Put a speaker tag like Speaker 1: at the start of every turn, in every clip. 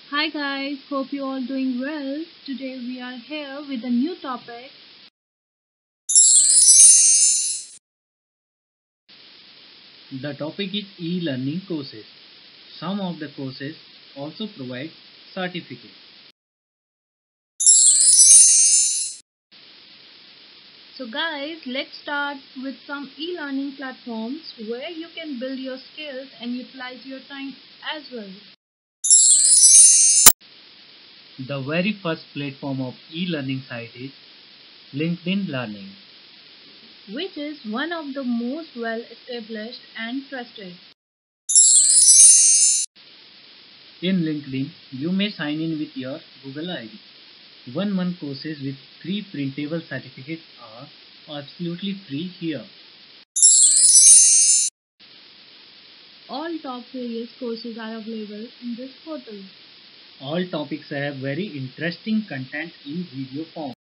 Speaker 1: Hi guys, hope you all doing well. Today we are here with a new topic.
Speaker 2: The topic is e-learning courses. Some of the courses also provide certificates.
Speaker 1: So guys, let's start with some e-learning platforms where you can build your skills and utilize your time as well.
Speaker 2: The very first platform of e-learning site is LinkedIn Learning.
Speaker 1: Which is one of the most well established and trusted.
Speaker 2: In LinkedIn, you may sign in with your Google ID. 1 month courses with 3 printable certificates are absolutely free here.
Speaker 1: All top various courses are available in this portal.
Speaker 2: All topics have very interesting content in video form.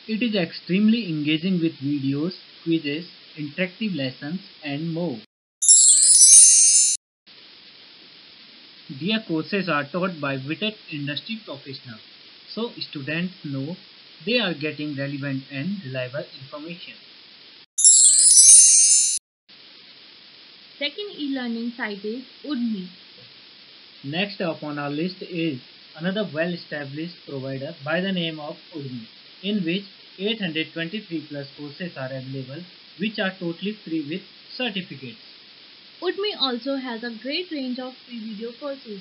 Speaker 2: It is extremely engaging with videos, quizzes, interactive lessons and more. Their courses are taught by vetted industry professionals, so students know they are getting relevant and reliable information.
Speaker 1: Second e-learning site is Udemy.
Speaker 2: Next up on our list is another well-established provider by the name of Udemy, in which 823 plus courses are available, which are totally free with certificates.
Speaker 1: Udemy also has a great range of free video courses.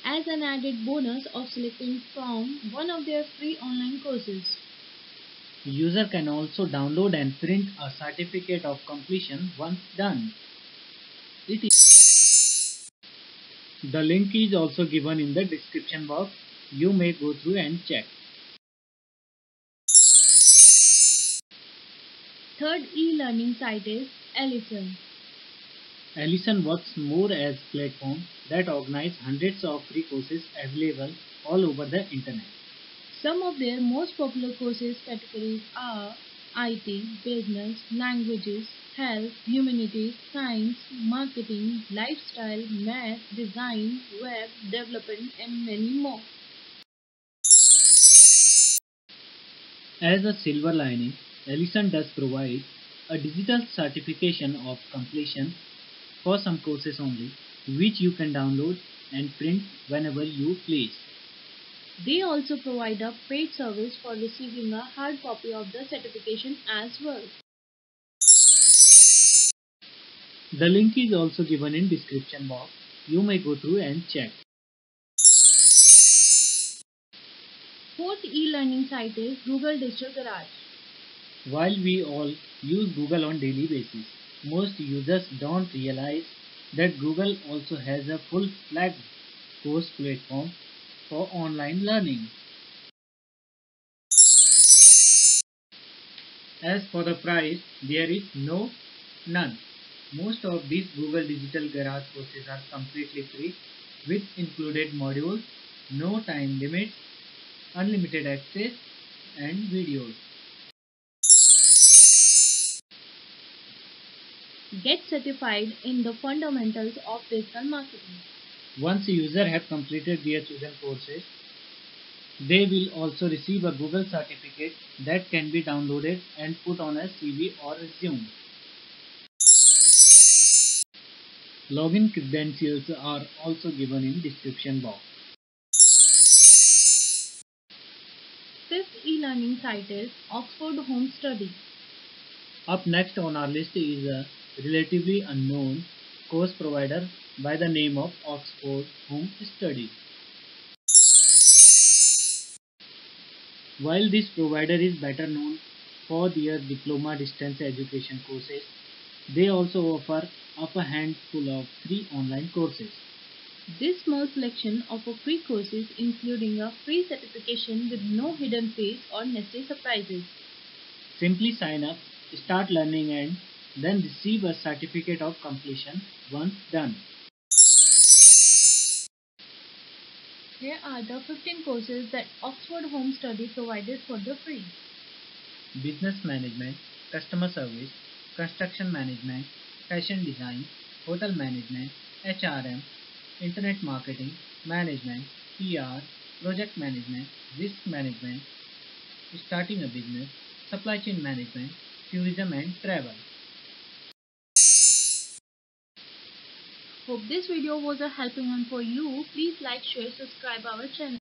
Speaker 1: As an added bonus of selecting from one of their free online courses.
Speaker 2: User can also download and print a certificate of completion once done. The link is also given in the description box. You may go through and check.
Speaker 1: Third e-learning site is Ellison.
Speaker 2: Ellison works more as platform that organize hundreds of free courses available all over the internet.
Speaker 1: Some of their most popular courses categories are IT, business, languages, health, humanities, science, marketing, lifestyle, math, design, web, development, and many more.
Speaker 2: As a silver lining, Ellison does provide a digital certification of completion for some courses only, which you can download and print whenever you please.
Speaker 1: They also provide a paid service for receiving a hard copy of the certification as well.
Speaker 2: The link is also given in description box. You may go through and check.
Speaker 1: Fourth e-learning site is Google Digital Garage.
Speaker 2: While we all use Google on daily basis, most users don't realize that Google also has a full-fledged course platform for online learning. As for the price, there is none. Most of these Google Digital Garage courses are completely free with included modules, no time limit, unlimited access and videos.
Speaker 1: Get certified in the fundamentals of digital marketing.
Speaker 2: Once a user have completed their chosen courses, they will also receive a Google certificate that can be downloaded and put on a CV or resume. Login credentials are also given in description box.
Speaker 1: Fifth e-learning site is Oxford Home Study.
Speaker 2: Up next on our list is a relatively unknown course provider by the name of Oxford Home Study. While this provider is better known for their diploma distance education courses, they also offer up a handful of free online courses.
Speaker 1: This small selection offers free courses including a free certification with no hidden fees or nasty surprises.
Speaker 2: Simply sign up, start learning and then receive a certificate of completion once done.
Speaker 1: Here are the 15 courses that Oxford Home Study provided for the free.
Speaker 2: Business management, customer service, construction management, fashion design, hotel management, HRM, internet marketing, management, PR, project management, risk management, starting a business, supply chain management, tourism and travel.
Speaker 1: Hope this video was a helping one for you. Please like, share, subscribe our channel.